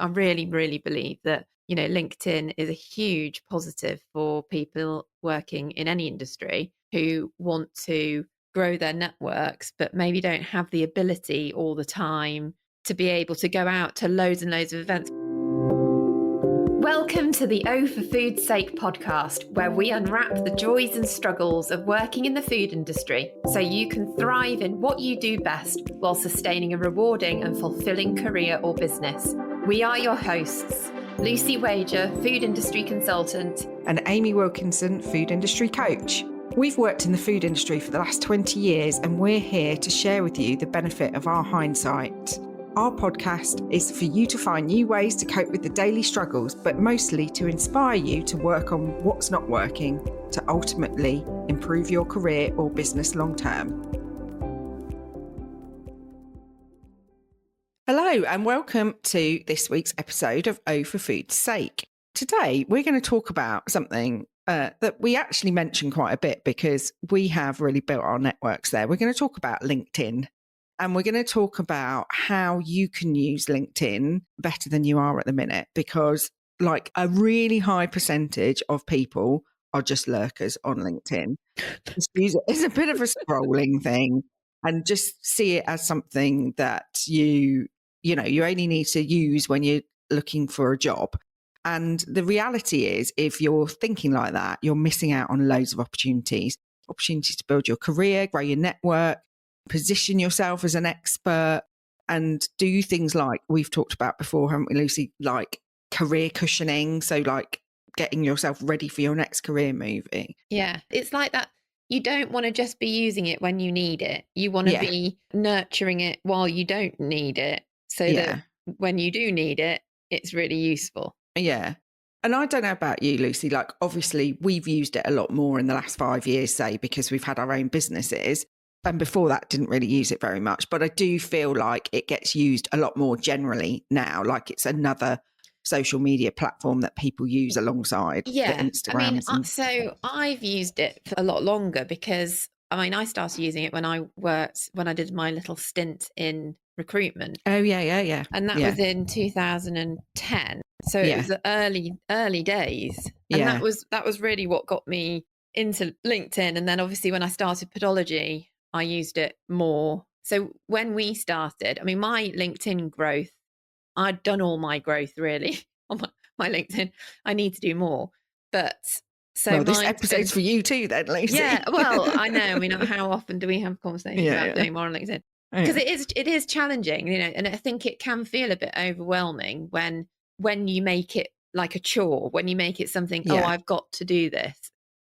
I really, really believe that, LinkedIn is a huge positive for people working in any industry who want to grow their networks, but maybe don't have the ability all the time to be able to go out to loads and loads of events. Welcome to the O for Food's Sake podcast, where we unwrap the joys and struggles of working in the food industry so you can thrive in what you do best while sustaining a rewarding and fulfilling career or business. We are your hosts, Lucy Wager, food industry consultant, and Amy Wilkinson, food industry coach. We've worked in the food industry for the last 20 years and we're here to share with you the benefit of our hindsight. Our podcast is for you to find new ways to cope with the daily struggles, but mostly to inspire you to work on what's not working to ultimately improve your career or business long term. Hello and welcome to this week's episode of O for Food's Sake. Today we're going to talk about something that we actually mention quite a bit because we have really built our networks there. We're going to talk about LinkedIn. And we're going to talk about how you can use LinkedIn better than you are at the minute, because like a really high percentage of people are just lurkers on LinkedIn. Just use it as a bit of a scrolling thing and just see it as something that you only need to use when you're looking for a job. And the reality is, if you're thinking like that, you're missing out on loads of opportunities to build your career, grow your network, position yourself as an expert, and do things like we've talked about before, haven't we, Lucy? Like career cushioning. So like getting yourself ready for your next career move. Yeah, it's like that. You don't want to just be using it when you need it. You want to be nurturing it while you don't need it, so that when you do need it, it's really useful. Yeah. And I don't know about you, Lucy, like obviously we've used it a lot more in the last 5 years, say, because we've had our own businesses. And before that, didn't really use it very much. But I do feel like it gets used a lot more generally now. Like it's another social media platform that people use alongside the Instagrams. So I've used it for a lot longer because, I started using it when I did my little stint in recruitment. Oh, yeah. And that was in 2010. So it was the early days. And that was really what got me into LinkedIn. And then obviously when I started Podology, I used it more. So when we started, my LinkedIn growth, I'd done all my growth really on my LinkedIn. I need to do more. But so this episode's for you too then, Lucy. Yeah, well, I know. How often do we have conversations about doing more on LinkedIn? Because it is challenging, and I think it can feel a bit overwhelming when you make it like a chore, when you make it something, I've got to do this.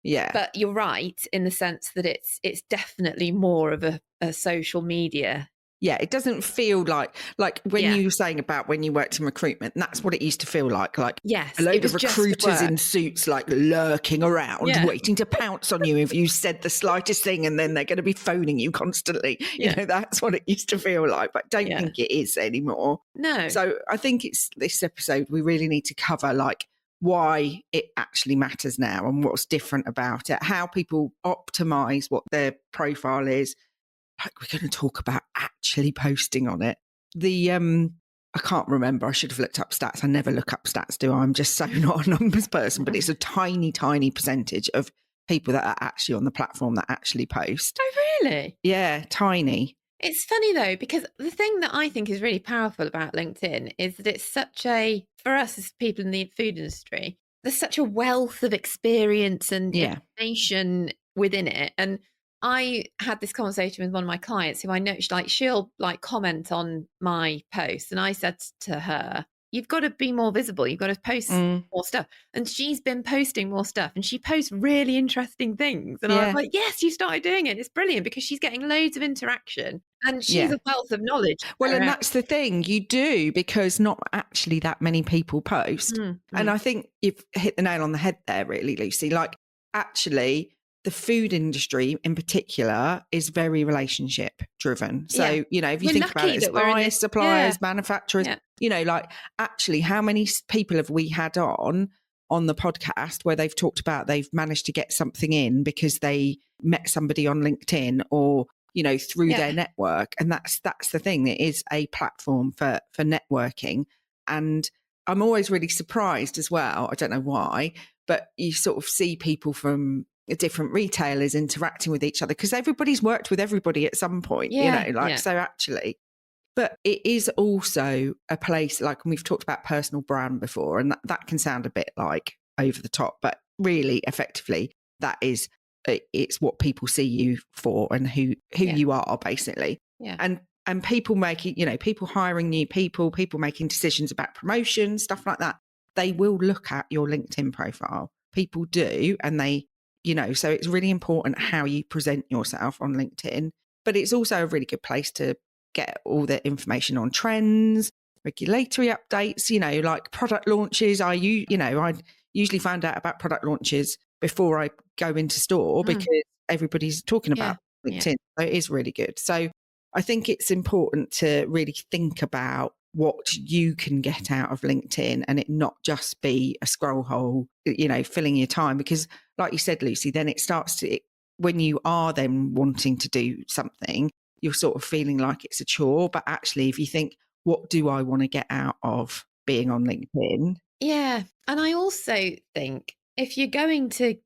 Yeah. But you're right in the sense that it's definitely more of a social media. Yeah, it doesn't feel like when you were saying about when you worked in recruitment, and that's what it used to feel like. Like yes, a load of recruiters in suits like lurking around, waiting to pounce on you if you said the slightest thing, and then they're going to be phoning you constantly. That's what it used to feel like, but don't think it is anymore. No. So I think it's this episode we really need to cover like why it actually matters now and what's different about it, how people optimize what their profile is. Like we're going to talk about actually posting on it. I can't remember. I should have looked up stats. I never look up stats, do I? I'm just so not a numbers person, but it's a tiny, tiny percentage of people that are actually on the platform that actually post. Oh, really? Yeah, tiny. It's funny though, because the thing that I think is really powerful about LinkedIn is that it's for us as people in the food industry, there's such a wealth of experience and information within it. And I had this conversation with one of my clients who I know she'll comment on my post. And I said to her, you've got to be more visible. You've got to post more stuff. And she's been posting more stuff and she posts really interesting things. And I was like, yes, you started doing it. It's brilliant because she's getting loads of interaction and she's a wealth of knowledge. Well, and that's the thing you do, because not actually that many people post. And I think you've hit the nail on the head there, really, Lucy. Like actually, the food industry in particular is very relationship driven. So, if you think about it as buyers, suppliers, manufacturers, like actually how many people have we had on the podcast where they've talked about they've managed to get something in because they met somebody on LinkedIn or, through their network. And that's the thing. It is a platform for networking. And I'm always really surprised as well. I don't know why, but you sort of see people from different retailers interacting with each other because everybody's worked with everybody at some point, so actually. But it is also a place, like, and we've talked about personal brand before, and that can sound a bit like over the top, but really effectively, that is, it's what people see you for and who you are, basically. Yeah. And people making, people hiring new people making decisions about promotion, stuff like that. They will look at your LinkedIn profile. People do. And they, so it's really important how you present yourself on LinkedIn. But it's also a really good place to get all the information on trends, regulatory updates, like product launches. I usually find out about product launches before I go into store because everybody's talking about LinkedIn. So it is really good. So I think it's important to really think about what you can get out of LinkedIn and it not just be a scroll hole, filling your time. Because like you said, Lucy, then it starts to, when you are then wanting to do something, you're sort of feeling like it's a chore. But actually, if you think, what do I want to get out of being on LinkedIn? Yeah. And I also think if you're going to,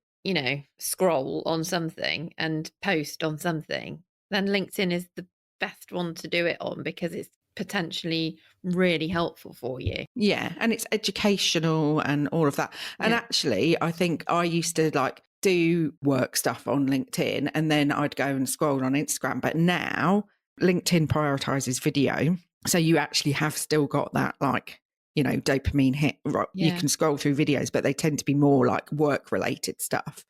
scroll on something and post on something, then LinkedIn is the best one to do it on because it's potentially really helpful for you. Yeah. And it's educational and all of that. And actually, I think I used to do work stuff on LinkedIn and then I'd go and scroll on Instagram. But now LinkedIn prioritizes video. So you actually have still got that dopamine hit. Right? You can scroll through videos, but they tend to be more like work related stuff.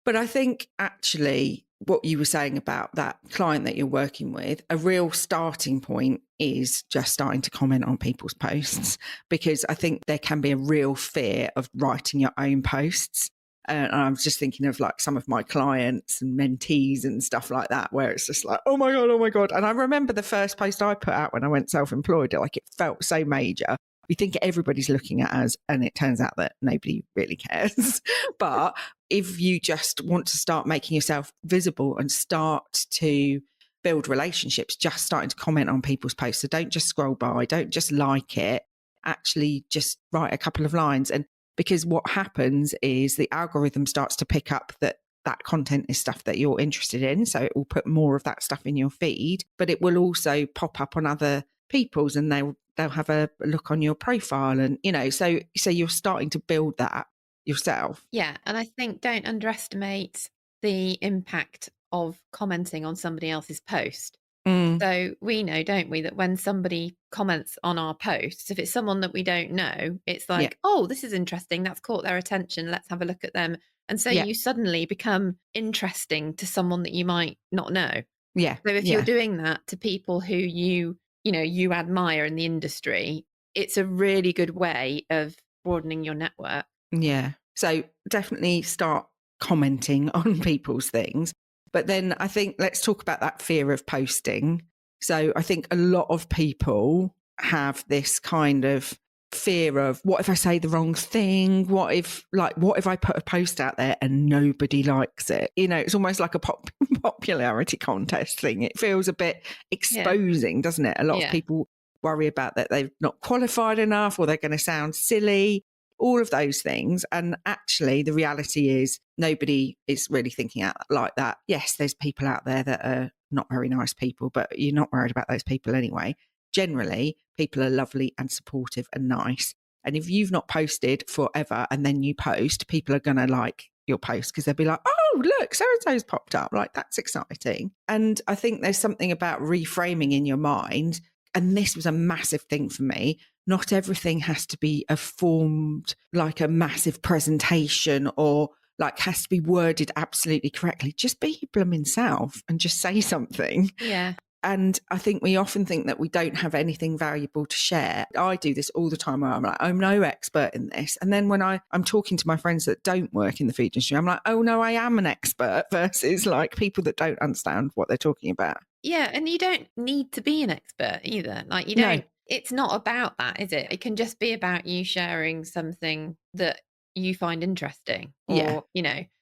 But I think actually what you were saying about that client that you're working with, a real starting point is just starting to comment on people's posts, because I think there can be a real fear of writing your own posts. And I was just thinking of some of my clients and mentees and stuff like that, where it's just like, oh my God, oh my God. And I remember the first post I put out when I went self-employed, it felt so major. We think everybody's looking at us and it turns out that nobody really cares. But if you just want to start making yourself visible and start to build relationships, just starting to comment on people's posts. So don't just scroll by, don't just like it, actually just write a couple of lines. And because what happens is the algorithm starts to pick up that content is stuff that you're interested in. So it will put more of that stuff in your feed, but it will also pop up on other people's and they'll have a look on your profile. And, so you're starting to build that yourself. Yeah. And I think don't underestimate the impact of commenting on somebody else's post. So we know, don't we, that when somebody comments on our posts, if it's someone that we don't know, it's like, oh, this is interesting. That's caught their attention. Let's have a look at them. And so you suddenly become interesting to someone that you might not know. Yeah. So if you're doing that to people who you admire in the industry, it's a really good way of broadening your network. Yeah. So definitely start commenting on people's things. But then I think let's talk about that fear of posting. So I think a lot of people have this kind of fear of, what if I say the wrong thing? What if I put a post out there and nobody likes it? It's almost like a popularity contest thing. It feels a bit exposing, doesn't it? A lot of people worry about that they've not qualified enough or they're going to sound silly. All of those things. And actually, the reality is nobody is really thinking like that. Yes, there's people out there that are not very nice people, but you're not worried about those people anyway. Generally, people are lovely and supportive and nice. And if you've not posted forever and then you post, people are going to like your post because they'll be like, oh, look, so-and-so's popped up. That's exciting. And I think there's something about reframing in your mind. And this was a massive thing for me. Not everything has to be formed like a massive presentation or has to be worded absolutely correctly. Just be your blooming self and just say something. Yeah. And I think we often think that we don't have anything valuable to share. I do this all the time where I'm like, I'm no expert in this. And then when I'm talking to my friends that don't work in the food industry, I'm like, oh no, I am an expert, versus people that don't understand what they're talking about. Yeah. And you don't need to be an expert either. You don't, it's not about that, is it? It can just be about you sharing something that you find interesting or,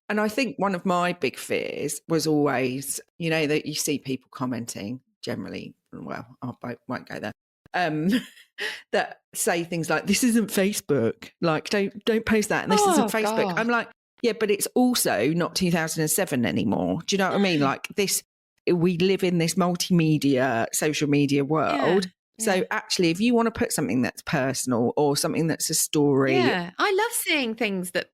And I think one of my big fears was always, that you see people commenting generally, well, I won't go there, that say things like, this isn't Facebook, like don't post that, and this isn't Facebook. God. I'm like, yeah, but it's also not 2007 anymore. Do you know what I mean? Like we live in this multimedia, social media world. So actually, if you want to put something that's personal or something that's a story. Yeah, I love seeing things that,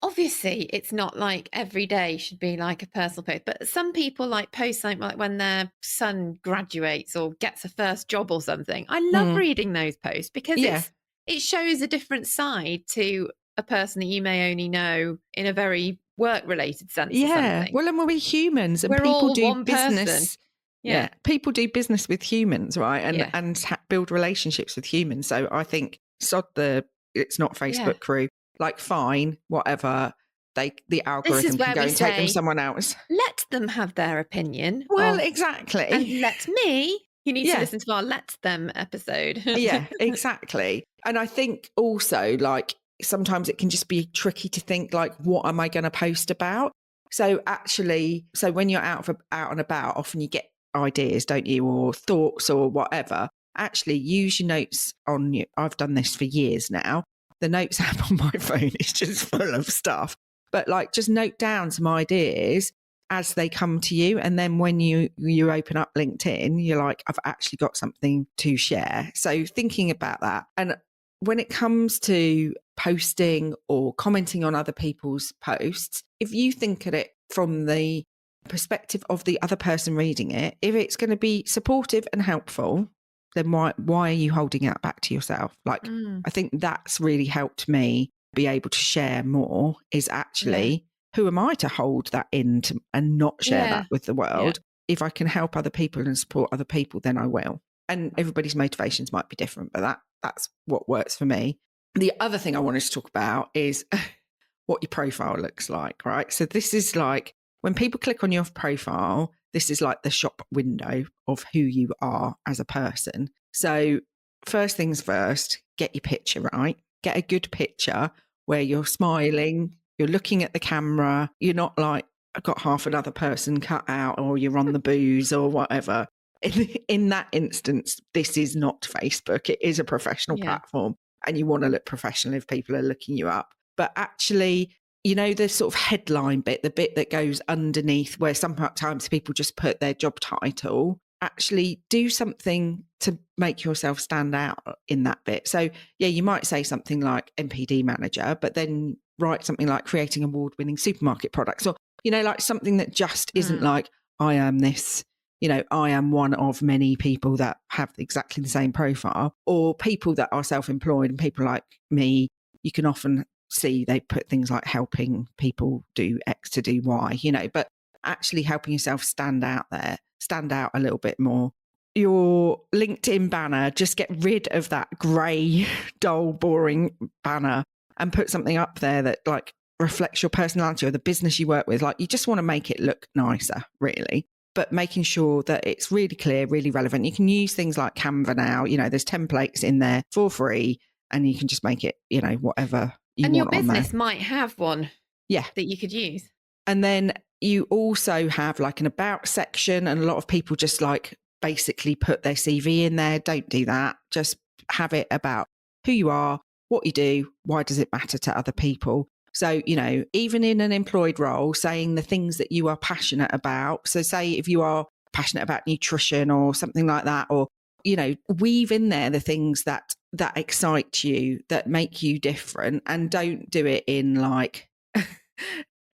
obviously it's not like every day should be like a personal post, but some people like post something like when their son graduates or gets a first job or something. I love reading those posts because it shows a different side to a person that you may only know in a very work-related sense or something. Well, and we're humans, and we're people all do one business. Person. Yeah, people do business with humans, right? And build relationships with humans. So I think it's not Facebook crew. Like, fine, whatever. The algorithm can go and take them someone else. Let them have their opinion. Well, exactly. And you need to listen to our Let Them episode. Yeah, exactly. And I think also, like, sometimes it can just be tricky to think, like, what am I going to post about? So when you're out and about, often you get ideas, don't you, or thoughts or whatever. Actually, use your notes on you. I've done this for years now. The notes app on my phone is just full of stuff. But like, just note down some ideas as they come to you. And then when you open up LinkedIn, you're like, I've actually got something to share. So thinking about that. And when it comes to posting or commenting on other people's posts, if you think at it from the perspective of the other person reading it, if it's going to be supportive and helpful, then why are you holding it back to yourself? Like, I think that's really helped me be able to share more, is actually, who am I to hold that in and not share that with the world? If I can help other people and support other people, then I will. And everybody's motivations might be different, but that's what works for me. The other thing I wanted to talk about is what your profile looks like, right? So this is like, when people click on your profile, this is like the shop window of who you are as a person. So first things first, get your picture right. Get a good picture where you're smiling, you're looking at the camera, you're not like, I've got half another person cut out, or you're on the booze or whatever. In that instance, this is not Facebook. It is a professional platform, and you want to look professional if people are looking you up. But actually, the sort of headline bit, the bit that goes underneath, where sometimes people just put their job title, actually do something to make yourself stand out in that bit. So you might say something like MPD manager, but then write something like creating award-winning supermarket products, or, like something that just isn't like, I am this, I am one of many people that have exactly the same profile, or people that are self-employed and people like me. You can often see they put things like helping people do X to do Y, but actually helping yourself stand out a little bit more. Your LinkedIn banner, just get rid of that grey, dull, boring banner and put something up there that like reflects your personality or the business you work with. Like, you just want to make it look nicer, really, but making sure that it's really clear, really relevant. You can use things like Canva now, there's templates in there for free, and you can just make it, whatever you want. And your business might have one that you could use. And then you also have like an about section, and a lot of people just like basically put their CV in there. Don't do that. Just have it about who you are, what you do, why does it matter to other people. So, even in an employed role, saying the things that you are passionate about. So say if you are passionate about nutrition or something like that, or, weave in there the things that excite you, that make you different, and don't do it in like,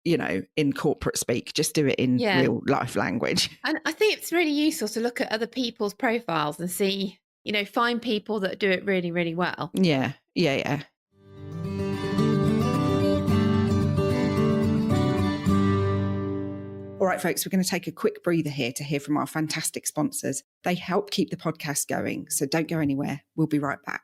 in corporate speak. Just do it in real life language. And I think it's really useful to look at other people's profiles and see, find people that do it really, really well. Yeah. All right, folks, we're going to take a quick breather here to hear from our fantastic sponsors. They help keep the podcast going, so don't go anywhere. We'll be right back.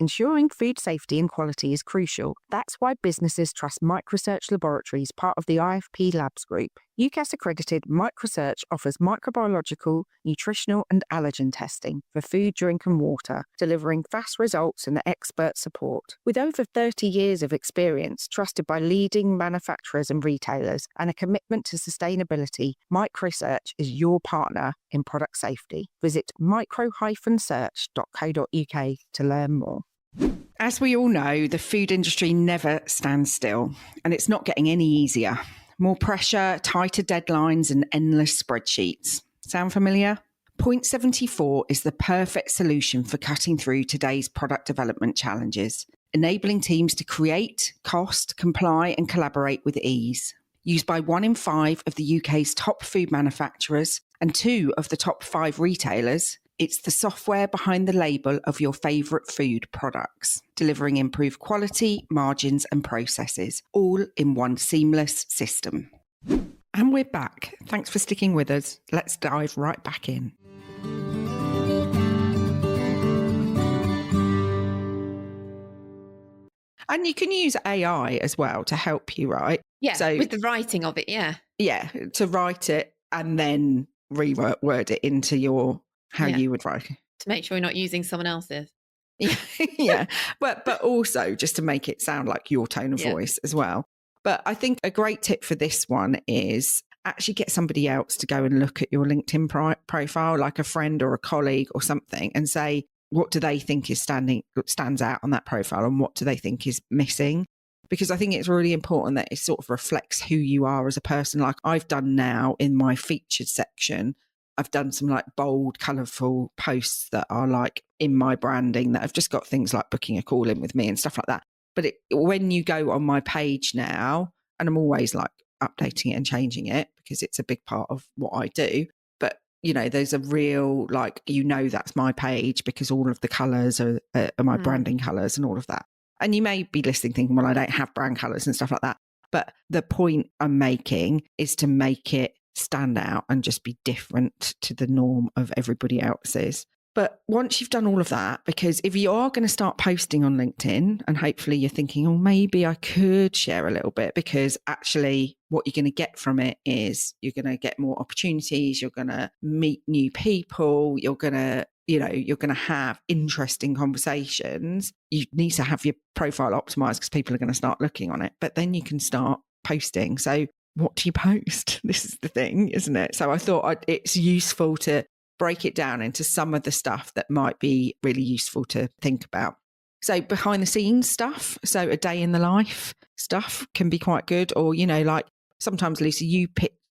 Ensuring food safety and quality is crucial. That's why businesses trust Microsearch Laboratories, part of the IFP Labs Group. UCAS-accredited Microsearch offers microbiological, nutritional and allergen testing for food, drink and water, delivering fast results and expert support. With over 30 years of experience, trusted by leading manufacturers and retailers, and a commitment to sustainability, Microsearch is your partner in product safety. Visit micro-search.co.uk to learn more. As we all know, the food industry never stands still, and it's not getting any easier. More pressure, tighter deadlines, and endless spreadsheets. Sound familiar? Point 74 is the perfect solution for cutting through today's product development challenges, enabling teams to create, cost, comply, and collaborate with ease. Used by 1 in 5 of the UK's top food manufacturers and 2 of the top 5 retailers, it's the software behind the label of your favourite food products, delivering improved quality, margins and processes, all in one seamless system. And we're back. Thanks for sticking with us. Let's dive right back in. And you can use AI as well to help you, right? Yeah, so, with the writing of it, yeah. Yeah, to write it and then reword it into your how you would write it. To make sure you're not using someone else's. Yeah, but also just to make it sound like your tone of voice as well. But I think a great tip for this one is actually get somebody else to go and look at your LinkedIn profile, like a friend or a colleague or something, and say, what do they think stands out on that profile and what do they think is missing? Because I think it's really important that it sort of reflects who you are as a person. Like I've done now in my featured section, I've done some like bold, colourful posts that are like in my branding that have just got things like booking a call in with me and stuff like that. But when you go on my page now, and I'm always like updating it and changing it because it's a big part of what I do. But, you know, there's a real like, that's my page because all of the colours are my branding colours and all of that. And you may be listening thinking, well, I don't have brand colours and stuff like that. But the point I'm making is to make it stand out and just be different to the norm of everybody else's. But once you've done all of that, because if you are going to start posting on LinkedIn and hopefully you're thinking, oh, maybe I could share a little bit, because actually what you're going to get from it is you're going to get more opportunities. You're going to meet new people. You're going to have interesting conversations. You need to have your profile optimized because people are going to start looking on it, but then you can start posting. So what do you post? This is the thing, isn't it? So I thought it's useful to break it down into some of the stuff that might be really useful to think about. So behind the scenes stuff, so a day in the life stuff can be quite good. Or, like sometimes, Lucy,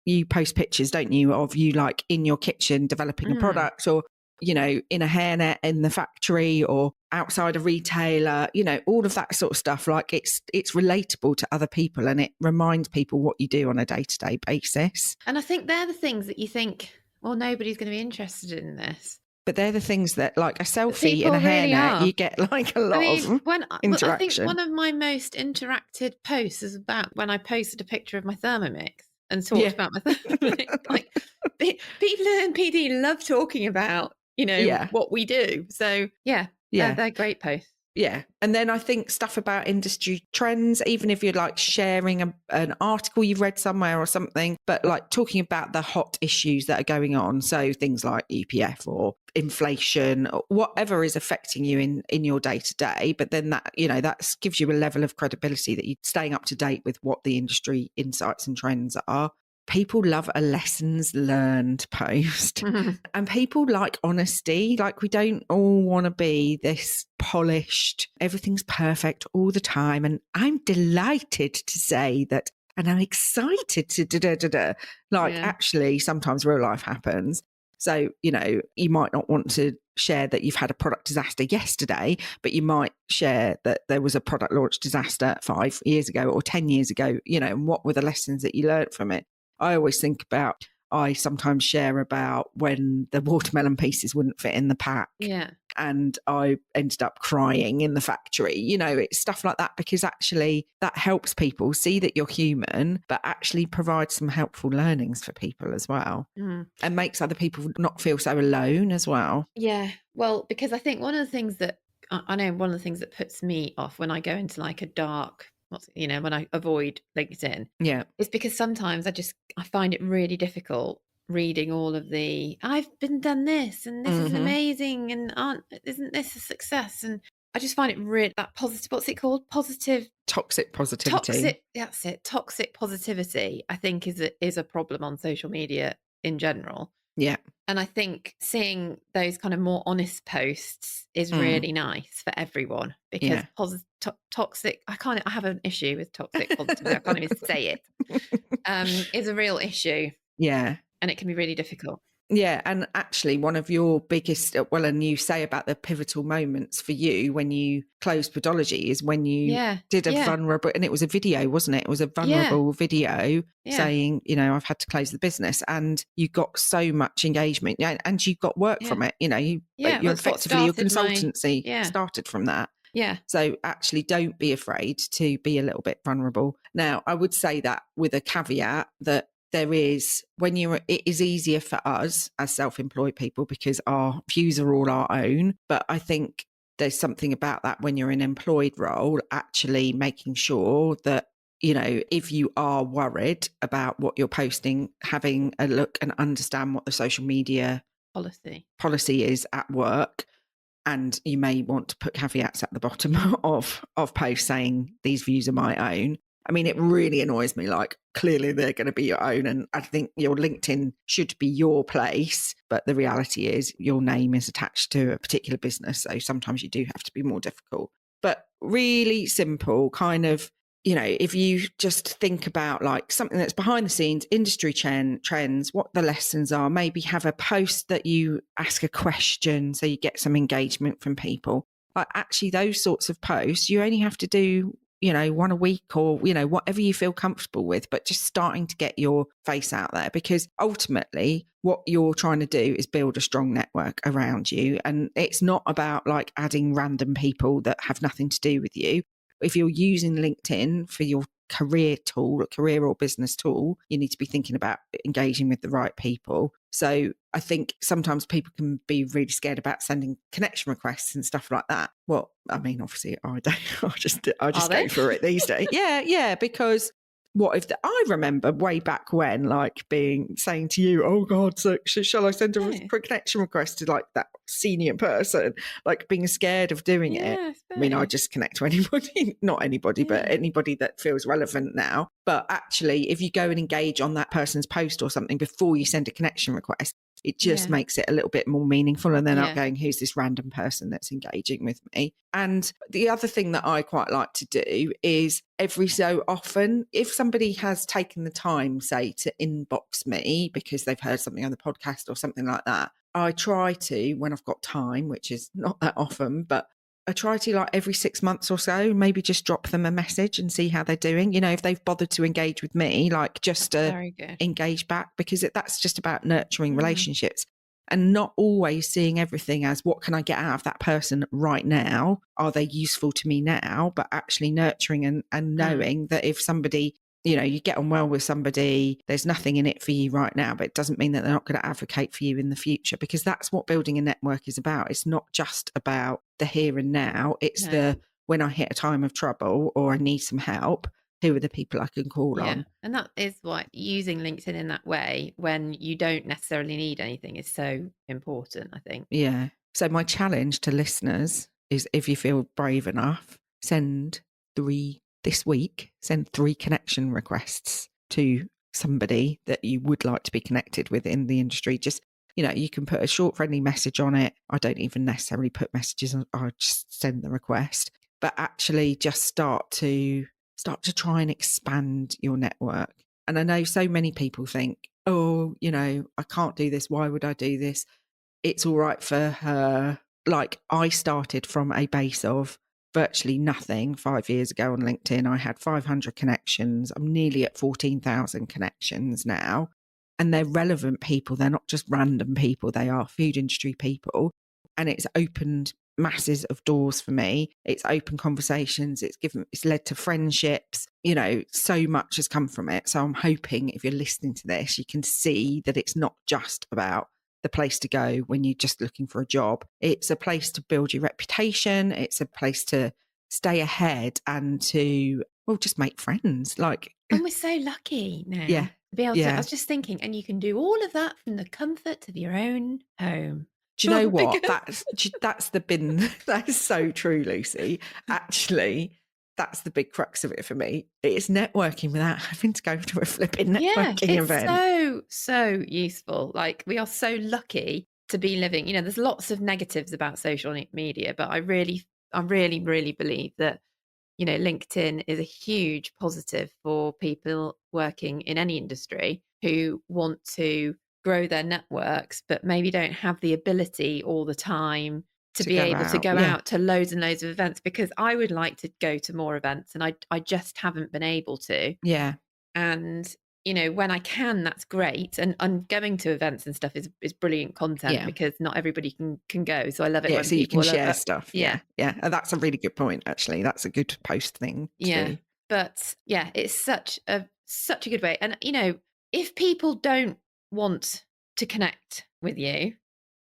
you post pictures, don't you, of you like in your kitchen developing a product, or, in a hairnet in the factory or outside a retailer, all of that sort of stuff. Like it's relatable to other people and it reminds people what you do on a day-to-day basis. And I think they're the things that you think, well, nobody's going to be interested in this. But they're the things that, like a selfie in a hairnet, you get like a lot of interaction. I think one of my most interacted posts is about when I posted a picture of my Thermomix and talked about my Thermomix. Like people in PD love talking about, what we do. So they're great posts. Yeah. And then I think stuff about industry trends, even if you're like sharing an article you've read somewhere or something, but like talking about the hot issues that are going on. So things like EPF or inflation or whatever is affecting you in your day to day. But then that, that gives you a level of credibility that you're staying up to date with what the industry insights and trends are. People love a lessons learned post and people like honesty. Like we don't all want to be this polished, everything's perfect all the time. And I'm delighted to say that, and I'm excited to actually sometimes real life happens. So, you might not want to share that you've had a product disaster yesterday, but you might share that there was a product launch disaster 5 years ago or 10 years ago, and what were the lessons that you learned from it? I always think about, I sometimes share about when the watermelon pieces wouldn't fit in the pack. Yeah. And I ended up crying in the factory. It's stuff like that, because actually that helps people see that you're human, but actually provides some helpful learnings for people as well. And makes other people not feel so alone as well. Yeah. Well, because I think one of the things that I know one of the things that puts me off when I go into like a dark, when I avoid LinkedIn, is because sometimes I find it really difficult reading all of the I've been done this and this is amazing and isn't this a success? And I just find it really that positive. What's it called? Toxic positivity. That's it. Toxic positivity, I think, is a problem on social media in general. Yeah. And I think seeing those kind of more honest posts is really nice for everyone, because toxic, I have an issue with toxic positivity. I can't even say it. Is a real issue. Yeah. And it can be really difficult. Yeah. And actually one of your biggest, and you say about the pivotal moments for you when you closed Podology is when you did a vulnerable, and it was a video, wasn't it? It was a vulnerable video saying, I've had to close the business, and you got so much engagement and you got work from it. You're effectively, your consultancy started from that. Yeah. So actually don't be afraid to be a little bit vulnerable. Now, I would say that with a caveat that it is easier for us as self-employed people because our views are all our own. But I think there's something about that when you're in an employed role, actually making sure that, if you are worried about what you're posting, having a look and understand what the social media policy is at work. And you may want to put caveats at the bottom of posts saying these views are my own. I mean, it really annoys me. Like, clearly they're going to be your own. And I think your LinkedIn should be your place. But the reality is your name is attached to a particular business. So sometimes you do have to be more difficult. But really simple kind of, if you just think about like something that's behind the scenes, industry trends, what the lessons are, maybe have a post that you ask a question so you get some engagement from people. Like actually those sorts of posts, you only have to do one a week or, whatever you feel comfortable with, but just starting to get your face out there, because ultimately what you're trying to do is build a strong network around you. And it's not about like adding random people that have nothing to do with you. If you're using LinkedIn for your career or business tool, you need to be thinking about engaging with the right people. So I think sometimes people can be really scared about sending connection requests and stuff like that. Well, I mean, obviously I don't. I just go for it these days. Yeah, because what if I remember way back when, like saying to you, "Oh God, so shall I send a connection request to like that senior person?" Like being scared of doing it. I mean, I just connect to anybody, not anybody, but anybody that feels relevant now. But actually, if you go and engage on that person's post or something before you send a connection request, it just makes it a little bit more meaningful, and they're not going, who's this random person that's engaging with me? And the other thing that I quite like to do is every so often, if somebody has taken the time, say, to inbox me because they've heard something on the podcast or something like that, I try to, when I've got time, which is not that often, but I try to like every 6 months or so, maybe just drop them a message and see how they're doing. If they've bothered to engage with me, like just to engage back, because that's just about nurturing relationships and not always seeing everything as what can I get out of that person right now? Are they useful to me now? But actually nurturing and knowing that if somebody, you get on well with somebody, there's nothing in it for you right now, but it doesn't mean that they're not going to advocate for you in the future, because that's what building a network is about. It's not just about the here and now. It's when I hit a time of trouble or I need some help, who are the people I can call on? And that is why using LinkedIn in that way, when you don't necessarily need anything, is so important, I think. Yeah. So my challenge to listeners is, if you feel brave enough, send 3 connection requests to somebody that you would like to be connected with in the industry. Just, you can put a short, friendly message on it. I don't even necessarily put messages on, I just send the request. But actually just start to try and expand your network. And I know so many people think, oh, I can't do this. Why would I do this? It's all right for her. Like, I started from a base of virtually nothing 5 years ago on LinkedIn. I had 500 connections. I'm nearly at 14,000 connections now. And they're relevant people. They're not just random people. They are food industry people. And it's opened masses of doors for me. It's open conversations. It's led to friendships. So much has come from it. So I'm hoping if you're listening to this, you can see that it's not just about the place to go when you're just looking for a job. It's a place to build your reputation. It's a place to stay ahead and to, well, just make friends. Like, and we're so lucky now yeah, to be able to. I yeah. was just thinking, and you can do all of that from the comfort of your own home. Do you know what? That's the bin. That is so true, Lucy. Actually, that's the big crux of it for me. It's networking without having to go to a flipping networking event. So useful. Like, we are so lucky to be living. You know, there's lots of negatives about social media, but I really believe that, you know, LinkedIn is a huge positive for people working in any industry who want to grow their networks, but maybe don't have the ability all the time to be able to go out to loads and loads of events, because I would like to go to more events and I just haven't been able to. Yeah. And, you know, when I can, that's great. And going to events and stuff is brilliant content because not everybody can go. So I love it when so you people can share stuff. Yeah. And that's a really good point, actually. That's a good post thing to do. But yeah, it's such a good way. And, you know, if people don't want to connect with you,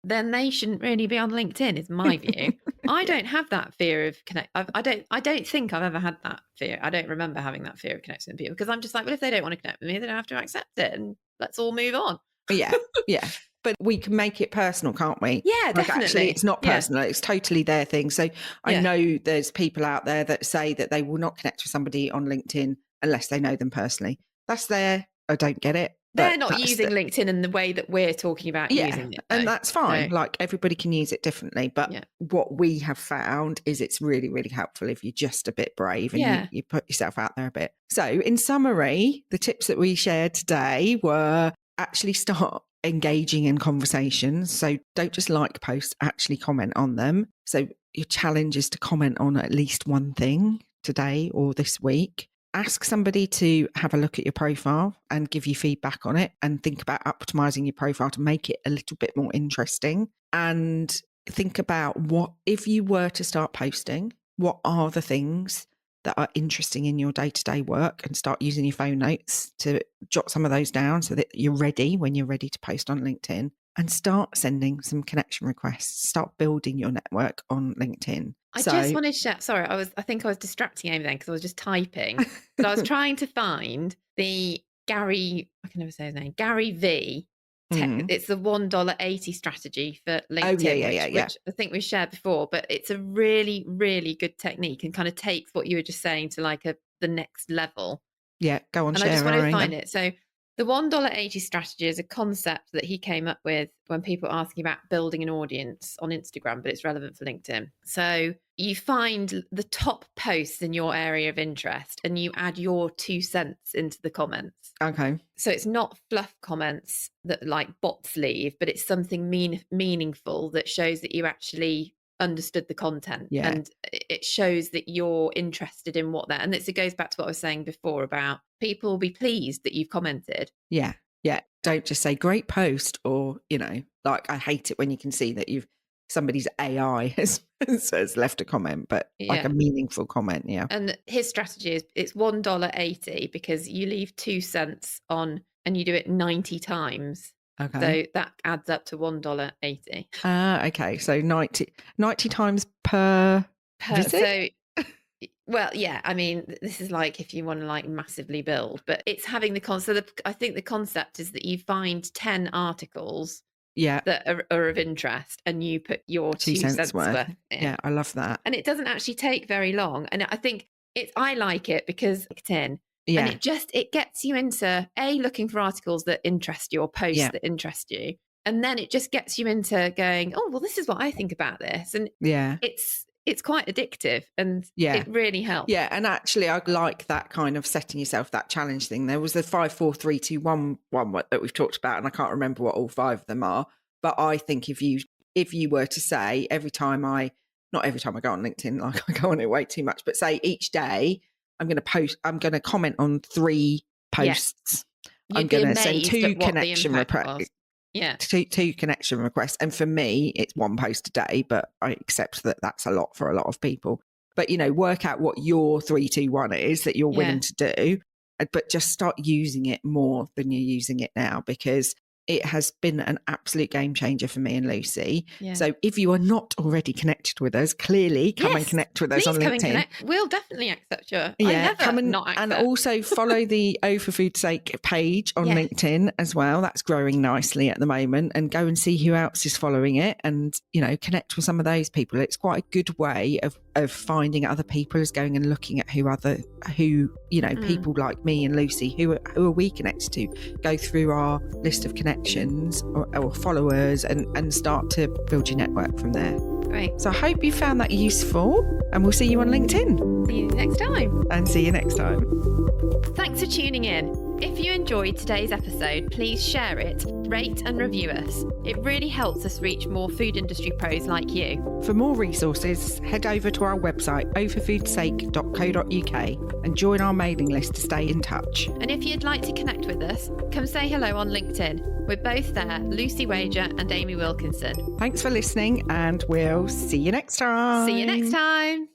then they shouldn't really be on LinkedIn, is my view. I don't have that fear of I don't think I've ever had that fear. I don't remember having that fear of connecting with people, because I'm just like, well, if they don't want to connect with me, then I have to accept it and let's all move on. Yeah. But we can make it personal, can't we? Yeah, like, definitely. Actually, it's not personal. It's totally their thing. So I know there's people out there that say that they will not connect with somebody on LinkedIn unless they know them personally. That's I don't get it. They're not using LinkedIn in the way that we're talking about using it, though. And that's fine. So, like, everybody can use it differently. But what we have found is it's really, really helpful if you're just a bit brave and you put yourself out there a bit. So in summary, the tips that we shared today were actually start engaging in conversations. So don't just like posts, actually comment on them. So your challenge is to comment on at least one thing today or this week. Ask somebody to have a look at your profile and give you feedback on it, and think about optimizing your profile to make it a little bit more interesting. And think about, what if you were to start posting, what are the things that are interesting in your day-to-day work, and start using your phone notes to jot some of those down so that you're ready when you're ready to post on LinkedIn, and start sending some connection requests. Start building your network on LinkedIn. I just wanted to share, sorry, I think I was distracting Amy then because I was just typing. But I was trying to find the Gary, I can never say his name, Gary V. It's the $1.80 strategy for LinkedIn, which I think we shared before, but it's a really, really good technique and kind of takes what you were just saying to like the next level. Yeah, go on, and share. I just want to find it. So the $1.80 strategy is a concept that he came up with when people are asking about building an audience on Instagram, but it's relevant for LinkedIn. So you find the top posts in your area of interest and you add your 2 cents into the comments. Okay. So it's not fluff comments that like bots leave, but it's something meaningful that shows that you actually understood the content, and it shows that you're interested in what that, and it goes back to what I was saying before about people will be pleased that you've commented. Yeah Don't just say great post, or, you know, like, I hate it when you can see that somebody's AI has left a comment, but like a meaningful comment. And his strategy is it's $1.80 because you leave 2 cents on and you do it 90 times. Okay. So that adds up to $1.80. Okay. So 90 times per visit? So, well, yeah, I mean, this is like if you want to like massively build, but it's having the concept. I think the concept is that you find 10 articles that are of interest and you put your 2 cents worth in. Yeah, I love that. And it doesn't actually take very long. And I think I like it because LinkedIn. And it gets you into looking for articles that interest you or posts that interest you. And then it just gets you into going, oh, well, this is what I think about this. And it's quite addictive, and it really helps. Yeah, and actually I like that kind of setting yourself that challenge thing. There was the 5, 4, 3, 2, 1 one that we've talked about, and I can't remember what all 5 of them are. But I think if you were to say not every time I go on LinkedIn, like I go on it way too much, but say each day I'm going to comment on 3 posts. I'm going to send 2 connection requests. Yeah. 2 connection requests. And for me, it's 1 post a day, but I accept that that's a lot for a lot of people. But, you know, work out what your 3, 2, 1 is that you're willing to do, but just start using it more than you're using it now, because it has been an absolute game changer for me and Lucy. Yeah. So if you are not already connected with us, clearly come and connect with us on LinkedIn. We'll definitely accept you. Yeah, come and also follow the O for Food's Sake page on LinkedIn as well. That's growing nicely at the moment, and go and see who else is following it, and connect with some of those people. It's quite a good way of finding other people, is going and looking at people like me and Lucy, who are we connected to, go through our list of connections or followers and start to build your network from there. Great. So I hope you found that useful, and we'll see you on LinkedIn. See you next time. And see you next time. Thanks for tuning in. If you enjoyed today's episode, please share it, rate and review us. It really helps us reach more food industry pros like you. For more resources, head over to our website, oforfoodsake.co.uk, and join our mailing list to stay in touch. And if you'd like to connect with us, come say hello on LinkedIn. We're both there, Lucy Wager and Amy Wilkinson. Thanks for listening, and we'll see you next time. See you next time.